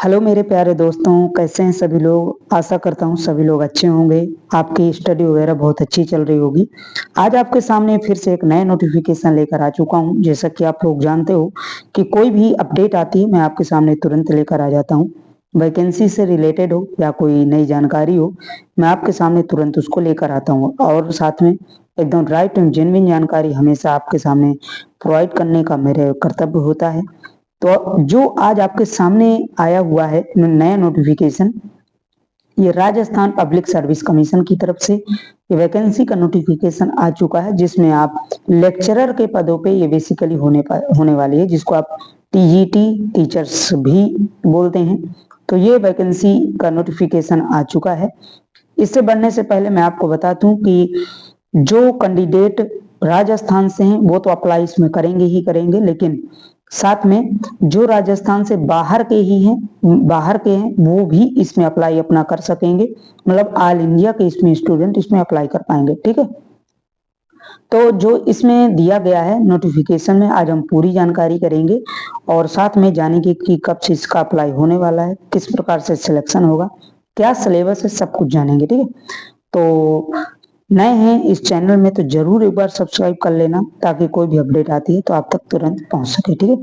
Hello मेरे प्यारे दोस्तों, कैसे हैं सभी लोग। आशा करता हूँ सभी लोग अच्छे होंगे। आपकी स्टडी वगैरह बहुत अच्छी चल रही होगी। आज आपके सामने फिर से एक नया नोटिफिकेशन लेकर आ चुका हूँ। जैसा कि आप लोग जानते हो कि कोई भी अपडेट आती है मैं आपके सामने तुरंत लेकर आ जाता हूँ। वैकेंसी से रिलेटेड हो या कोई नई जानकारी हो, मैं आपके सामने तुरंत उसको लेकर आता हूँ। और साथ में एकदम राइट एंड जेन्युइन जानकारी हमेशा आपके सामने प्रोवाइड करने का मेरे कर्तव्य होता है। तो जो आज आपके सामने आया हुआ है नया नोटिफिकेशन, ये राजस्थान पब्लिक सर्विस कमीशन की तरफ से ये वैकेंसी का नोटिफिकेशन आ चुका है, जिसमें आप लेक्चरर के पदों पे ये बेसिकली होने वाली है, जिसको आप टीजीटी टीचर्स भी बोलते हैं। तो ये वैकेंसी का नोटिफिकेशन आ चुका है। इससे बढ़ने से पहले मैं आपको बता दूं कि जो कैंडिडेट राजस्थान से हैं वो तो अप्लाई इसमें करेंगे ही करेंगे, लेकिन साथ में जो राजस्थान से बाहर के हैं वो भी इसमें अप्लाई अपना कर सकेंगे। मतलब ऑल इंडिया के इसमें स्टूडेंट इसमें अप्लाई कर पाएंगे। ठीक है, तो जो इसमें दिया गया है नोटिफिकेशन में आज हम पूरी जानकारी करेंगे और साथ में जानेंगे कि कब से इसका अप्लाई होने वाला है, किस प्रकार से सिलेक्शन होगा, क्या सिलेबस है, सब कुछ जानेंगे। ठीक है, तो नए हैं इस चैनल में तो जरूर एक बार सब्सक्राइब कर लेना, ताकि कोई भी अपडेट आती है तो आप तक तुरंत पहुंच सके। ठीक है,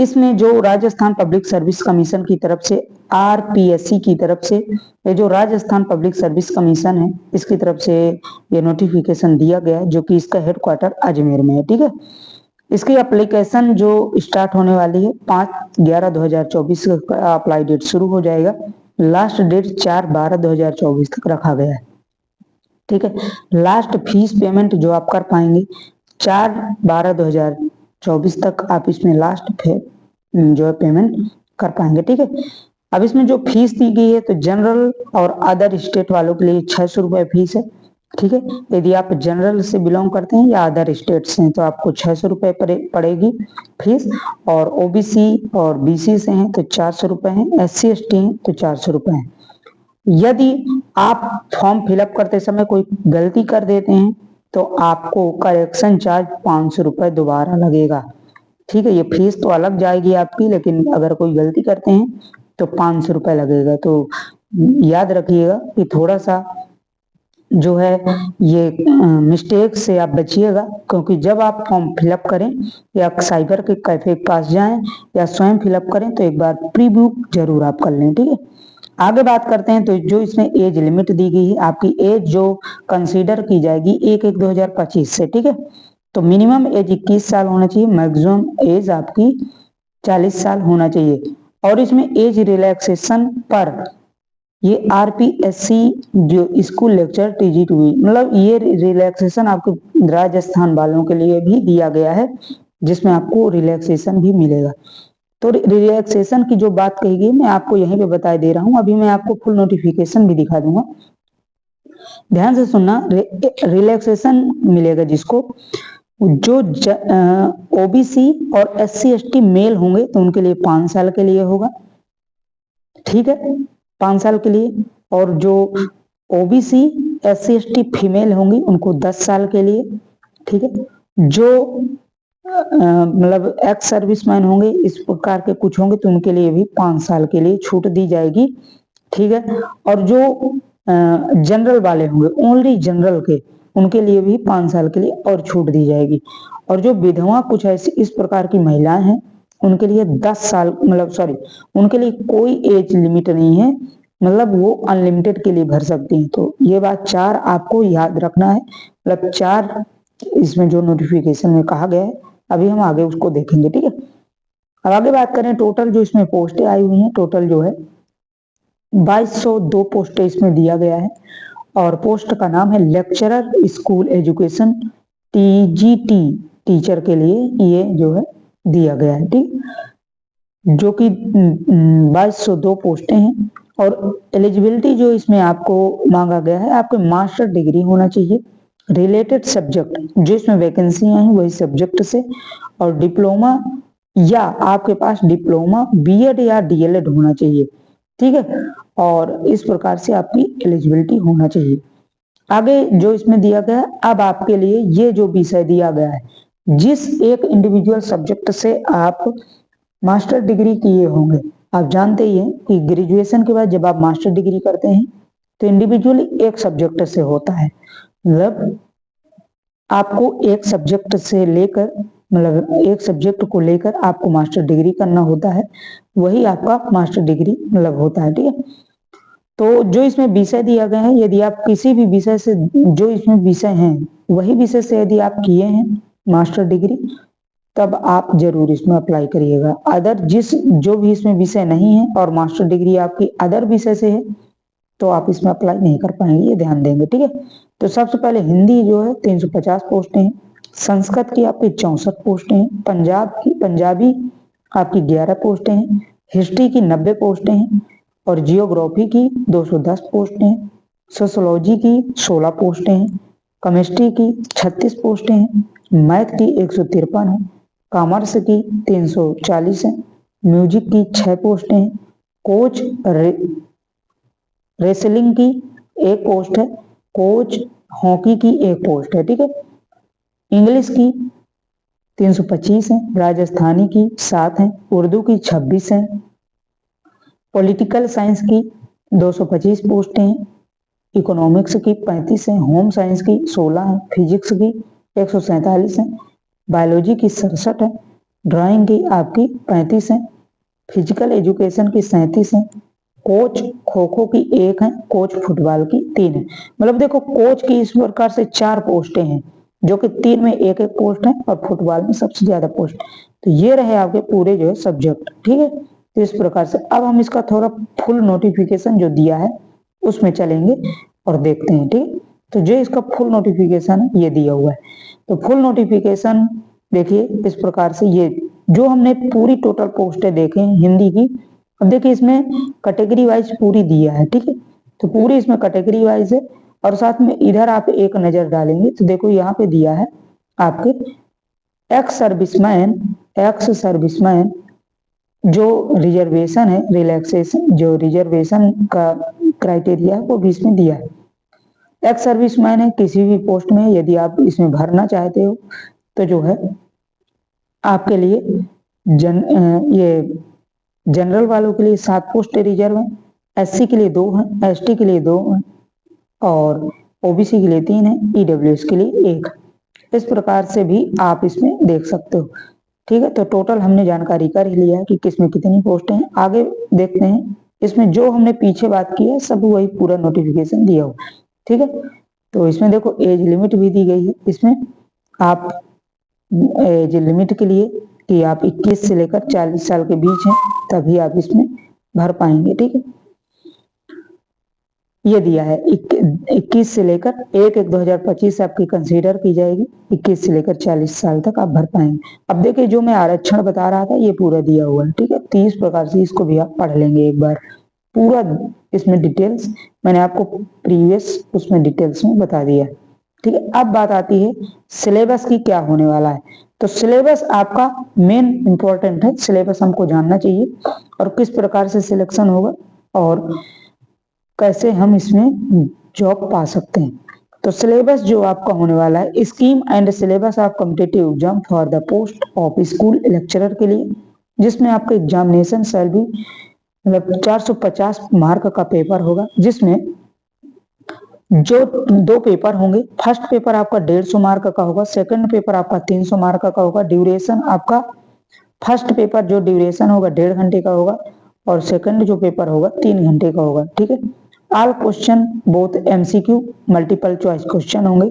इसमें जो राजस्थान पब्लिक सर्विस कमीशन की तरफ से, आरपीएससी की तरफ से, ये जो राजस्थान पब्लिक सर्विस कमीशन है इसकी तरफ से ये नोटिफिकेशन दिया गया है, जो कि इसका हेडक्वार्टर अजमेर में है। ठीक है, इसकी एप्लीकेशन जो स्टार्ट होने वाली है 5/11/2024 का अप्लाई डेट शुरू हो जाएगा। लास्ट डेट 4/12/2024 तक रखा गया है। ठीक है, लास्ट फीस पेमेंट जो आप कर पाएंगे 4/12/2024 तक आप इसमें लास्ट जो है पेमेंट कर पाएंगे। ठीक है, अब इसमें जो फीस दी गई है तो जनरल और अदर स्टेट वालों के लिए 600 रुपए फीस है। ठीक है, यदि आप जनरल से बिलोंग करते हैं या अदर स्टेट से हैं तो आपको 600 रुपए पड़ेगी फीस, और ओबीसी और बीसी से हैं तो 400 रुपए है, SC ST हैं तो 400 रुपए है। यदि आप फॉर्म फिलअप करते समय कोई गलती कर देते हैं तो आपको करेक्शन चार्ज 500 रुपए दोबारा लगेगा। ठीक है, ये फीस तो अलग जाएगी आपकी, लेकिन अगर कोई गलती करते हैं तो 500 रुपए लगेगा। तो याद रखिएगा कि थोड़ा सा जो है ये मिस्टेक से आप बचिएगा, क्योंकि जब आप फॉर्म फिलअप करें या साइबर के कैफे के पास जाएं या स्वयं फिलअप करें तो एक बार प्रीव्यू जरूर आप कर लें। ठीक है, आगे बात करते हैं तो जो इसमें एज लिमिट दी गई है, आपकी एज जो कंसीडर की जाएगी 1/1/2025 से। ठीक है, तो मिनिमम एज 21 साल होना चाहिए, मैक्सिमम एज आपकी 40 साल होना चाहिए। और इसमें एज रिलैक्सेशन पर ये आरपीएससी जो स्कूल लेक्चर टीजीटी, मतलब ये रिलैक्सेशन आपके राजस्थान वालों के लिए भी दिया गया है, जिसमें आपको रिलैक्सेशन भी मिलेगा। तो रिलैक्सेशन की जो बात कही गई मैं आपको यहीं पे बता दे रहा हूं। अभी मैं आपको फुल नोटिफिकेशन भी दिखा दूंगा, ध्यान से सुनना। रिलैक्सेशन मिलेगा जिसको, जो ओबीसी और SC ST मेल होंगे तो उनके लिए 5 साल के लिए होगा। ठीक है, 5 साल के लिए। और जो ओबीसी SC ST फीमेल होंगी उनको 10 साल के लिए। ठीक है, जो मतलब एक्स सर्विसमैन होंगे इस प्रकार के कुछ होंगे तो उनके लिए भी 5 साल के लिए छूट दी जाएगी। ठीक है, और जो जनरल वाले होंगे, ओनली जनरल के, उनके लिए भी 5 साल के लिए और छूट दी जाएगी। और जो विधवा कुछ ऐसी इस प्रकार की महिलाएं हैं उनके लिए 10 साल, मतलब सॉरी, उनके लिए कोई एज लिमिट नहीं है, मतलब वो अनलिमिटेड के लिए भर सकती हैं। तो ये बात 4 आपको याद रखना है, मतलब 4 इसमें जो नोटिफिकेशन में कहा गया है, अभी हम आगे उसको देखेंगे। ठीक है, अब आगे बात करें टोटल जो इसमें पोस्टें आई हुई हैं, टोटल जो है 2202 पोस्टें इसमें दिया गया है। और पोस्ट का नाम है lecturer school education TGT, teacher के लिए ये जो है दिया गया है। ठीक, जो कि 2202 पोस्टें हैं। और एलिजिबिलिटी जो इसमें आपको मांगा गया है, आपके मास्टर डिग्री होना चाहिए रिलेटेड सब्जेक्ट, जो इसमें वैकेंसियां हैं वही सब्जेक्ट से, और डिप्लोमा या आपके पास डिप्लोमा बीएड या डीएलएड होना चाहिए। ठीक है, और इस प्रकार से आपकी एलिजिबिलिटी होना चाहिए। आगे जो इसमें दिया गया है, अब आपके लिए ये जो विषय दिया गया है, जिस एक इंडिविजुअल सब्जेक्ट से आप मास्टर डिग्री किए होंगे आप जानते ही हैं कि ग्रेजुएशन के बाद जब आप मास्टर डिग्री करते हैं तो इंडिविजुअली एक सब्जेक्ट से होता है, मतलब आपको एक सब्जेक्ट से लेकर, मतलब एक सब्जेक्ट को लेकर आपको मास्टर डिग्री करना होता है, वही आपका मास्टर डिग्री मतलब होता है। ठीक है, तो जो इसमें विषय दिया गया है, यदि आप किसी भी विषय से, जो इसमें विषय हैं वही विषय से यदि आप किए हैं मास्टर डिग्री, तब आप जरूर इसमें अप्लाई करिएगा। अदर जो भी इसमें विषय नहीं है और मास्टर डिग्री आपकी अदर विषय से है तो आप इसमें अप्लाई नहीं कर पाएंगे, ये ध्यान देंगे। ठीक है, तो सबसे पहले हिंदी जो है 350 पोस्टें हैं, संस्कृत की आपकी 64 पोस्टें हैं, पंजाबी आपकी 11 पोस्टें हैं, हिस्ट्री की 90 पोस्टें हैं और जियोग्राफी की 210 पोस्टें हैं, सोशोलॉजी की 16 पोस्टें हैं, केमिस्ट्री की 36 पोस्टें हैं, मैथ की 153 है, कॉमर्स की 340 है, म्यूजिक की 6 पोस्टें हैं, कोच रेसलिंग की 1 पोस्ट है, कोच हॉकी की 1 पोस्ट है। ठीक है, इंग्लिश की 325 है, राजस्थानी की 7 है, उर्दू की 26 है, पॉलिटिकल साइंस की 225 पोस्टें हैं, इकोनॉमिक्स की 35 है, होम साइंस की 16 है, फिजिक्स की 147 है, बायोलॉजी की 67 है, ड्राइंग की आपकी 35 है, फिजिकल एजुकेशन की 37 है, कोच खो खो की 1 है, कोच फुटबॉल की 3 है। मतलब देखो, कोच की इस प्रकार से 4 पोस्टें हैं, जो कि 3 में 1-1 पोस्ट है और फुटबॉल में सबसे ज्यादा पोस्ट। तो ये रहे आपके पूरे जो है सब्जेक्ट। ठीक है, तो इस प्रकार से अब हम इसका थोड़ा फुल नोटिफिकेशन जो दिया है उसमें चलेंगे और देखते हैं। ठीक है, तो जो इसका फुल नोटिफिकेशन है ये दिया हुआ है। तो फुल नोटिफिकेशन देखिए इस प्रकार से, ये जो हमने पूरी टोटल पोस्टें देखे हैं हिंदी की, अब देखिए इसमें कैटेगरी वाइज पूरी दिया है। ठीक है, तो पूरी इसमें कैटेगरी वाइज है और साथ में इधर आप एक नजर डालेंगे तो देखो यहाँ पे दिया है आपके एक्स सर्विसमैन जो रिजर्वेशन है, रिलैक्सेशन जो रिजर्वेशन का क्राइटेरिया है वो भी इसमें दिया है। एक्स सर्विसमैन है, किसी भी पोस्ट में यदि आप इसमें भरना चाहते हो तो जो है आपके लिए ये जनरल वालों के लिए 7 पोस्ट रिजर्व है, एससी के लिए 2 है, एसटी के लिए 2 है और ओबीसी के लिए 3 है, ईडब्ल्यूएस के लिए 1। इस प्रकार से भी आप इसमें देख सकते हो। ठीक है, तो टोटल हमने जानकारी कर ही लिया है कि किसमें कितनी पोस्टें हैं। आगे देखते हैं, इसमें जो हमने पीछे बात की है सब वही पूरा नोटिफिकेशन दिया हुआ। ठीक है, तो इसमें देखो एज लिमिट भी दी गई है। इसमें आप एज लिमिट के लिए कि आप 21 से लेकर 40 साल के बीच हैं तभी आप इसमें भर पाएंगे। ठीक है, ये दिया है 21 से लेकर 1/1/2025 आपकी कंसीडर की जाएगी, 21 से लेकर 40 साल तक आप भर पाएंगे। अब देखिए जो मैं आरक्षण बता रहा था ये पूरा दिया हुआ है। ठीक है, 30 प्रकार से इसको भी आप पढ़ लेंगे एक बार पूरा, इसमें डिटेल्स मैंने आपको प्रीवियस उसमें डिटेल्स में बता दिया। ठीक है, अब बात आती है सिलेबस की, क्या होने वाला है। तो सिलेबस आपका मेन इंपॉर्टेंट है, सिलेबस हमको जानना चाहिए और किस प्रकार से सिलेक्शन होगा और कैसे हम इसमें जॉब पा सकते हैं। तो सिलेबस जो आपका होने वाला है, scheme and syllabus of competitive exam for the post of school lecturer के लिए, जिसमें आपका एग्जामिनेशन शैल बी मतलब 450 मार्क का पेपर होगा, जिसमें जो 2 पेपर होंगे, फर्स्ट पेपर आपका 150 मार्क का होगा, सेकंड पेपर आपका 300 मार्क का होगा। ड्यूरेशन आपका फर्स्ट पेपर जो ड्यूरेशन होगा 1.5 घंटे का होगा और सेकंड जो पेपर होगा 3 घंटे का होगा। ठीक है, all question both MCQ multiple choice question होंगे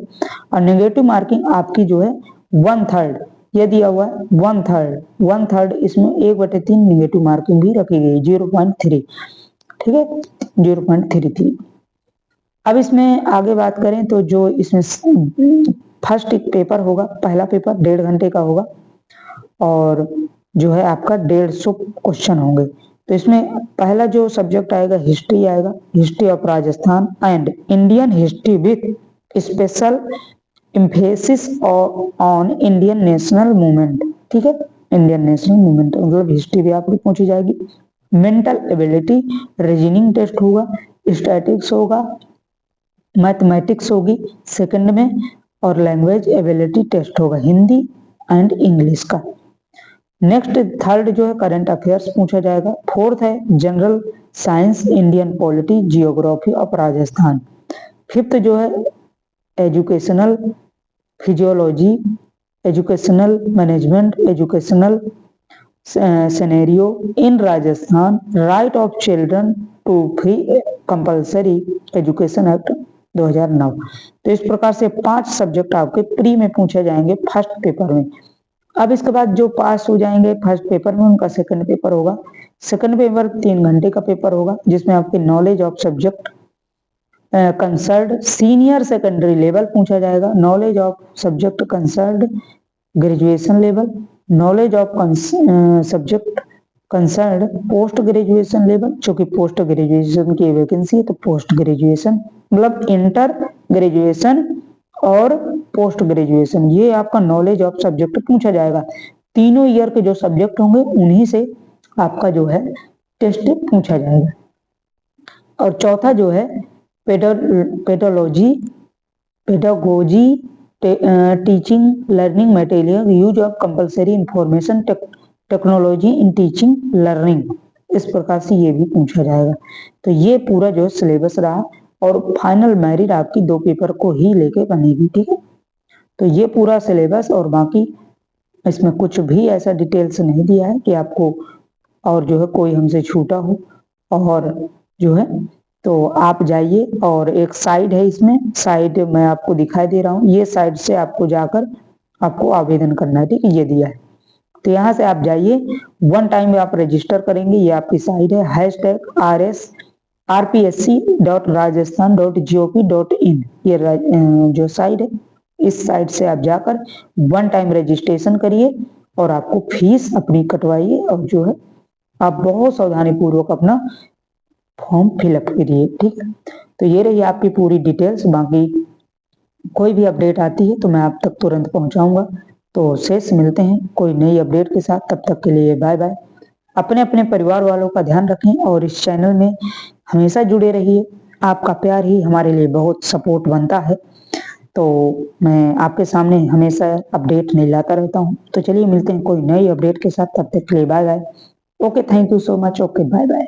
और नेगेटिव मार्किंग आपकी जो है 1/3 ये दिया हुआ है, 1/3 इसमें 1/3 नेगेटिव मार्किंग भी रखी गई 0.3। ठीक है, 0.33। अब इसमें आगे बात करें तो जो इसमें फर्स्ट पेपर होगा, पहला पेपर 1.5 घंटे का होगा और जो है आपका 150 क्वेश्चन होंगे। तो इसमें पहला जो सब्जेक्ट आएगा हिस्ट्री आएगा, history of Rajasthan and Indian history with special emphasis on Indian national movement. ठीक है, इंडियन नेशनल मूवमेंट मतलब हिस्ट्री भी आपकी पूछी जाएगी। मेंटल एबिलिटी रीजनिंग टेस्ट होगा, स्टैटिक्स होगा, मैथमेटिक्स होगी सेकंड में और लैंग्वेज एबिलिटी टेस्ट होगा हिंदी एंड इंग्लिश का। नेक्स्ट थर्ड जो है करंट अफेयर्स पूछा जाएगा। फोर्थ है general science, Indian polity, geography of Rajasthan. Fifth जो है educational physiology, educational management, educational scenario in Rajasthan, right of children to free compulsory education act 2009। तो इस प्रकार से 5 सब्जेक्ट आपके प्री में पूछे जाएंगे फर्स्ट पेपर में। अब इसके बाद जो पास हो जाएंगे फर्स्ट पेपर में उनका सेकंड पेपर होगा। सेकंड पेपर 3 घंटे का पेपर होगा जिसमें आपके knowledge of subject concern senior secondary level पूछा जाएगा, knowledge of subject concern graduation level, knowledge of subject concern post graduation level, चूंकि पोस्ट ग्रेजुएशन की वैकेंसी है तो पोस्ट ग्रेजुएशन मतलब इंटर ग्रेजुएशन और पोस्ट ग्रेजुएशन, ये आपका नॉलेज ऑफ सब्जेक्ट पूछा जाएगा। तीनों ईयर के जो सब्जेक्ट होंगे उन्हीं से आपका जो है टेस्ट पूछा जाएगा। और चौथा जो है pedology, pedagogy, teaching learning material, use of compulsory information technology in teaching learning, इस प्रकार से ये भी पूछा जाएगा। तो ये पूरा जो सिलेबस रहा और फाइनल मेरिट आपकी 2 पेपर को ही लेके बनेगी, ठीक है। तो ये पूरा सिलेबस और बाकी इसमें कुछ भी ऐसा डिटेल्स नहीं दिया है कि आपको और जो है कोई हमसे छूटा हो। और जो है तो आप जाइए और एक साइड है, इसमें साइड मैं आपको दिखाई दे रहा हूँ, ये साइड से आपको जाकर आपको आवेदन करना है, ठीक है, ये दिया है। तो यहाँ से आप जाइए, वन टाइम में आप रजिस्टर करेंगे, ये आपकी साइड है #rspsc.rajasthan.gop.in, ये जो साइड है इस साइड से आप जाकर वन टाइम रजिस्ट्रेशन करिए और आपको फीस अपनी कटवाइए और जो है आप बहुत सावधानी पूर्वक अपना फॉर्म फिलअप करिए, ठीक है। तो ये रही आपकी पूरी डिटेल्स, बाकी कोई भी अपडेट आती है तो मैं आप तक तुरंत पहुंचाऊंगा। तो शेष मिलते हैं कोई नई अपडेट के साथ, तब तक के लिए बाय बाय। अपने अपने परिवार वालों का ध्यान रखें और इस चैनल में हमेशा जुड़े रहिए, आपका प्यार ही हमारे लिए बहुत सपोर्ट बनता है। तो मैं आपके सामने हमेशा अपडेट नहीं लाता रहता हूँ। तो चलिए मिलते हैं कोई नई अपडेट के साथ, तब तक के लिए bye bye. Okay, thank you so much. Okay, bye bye.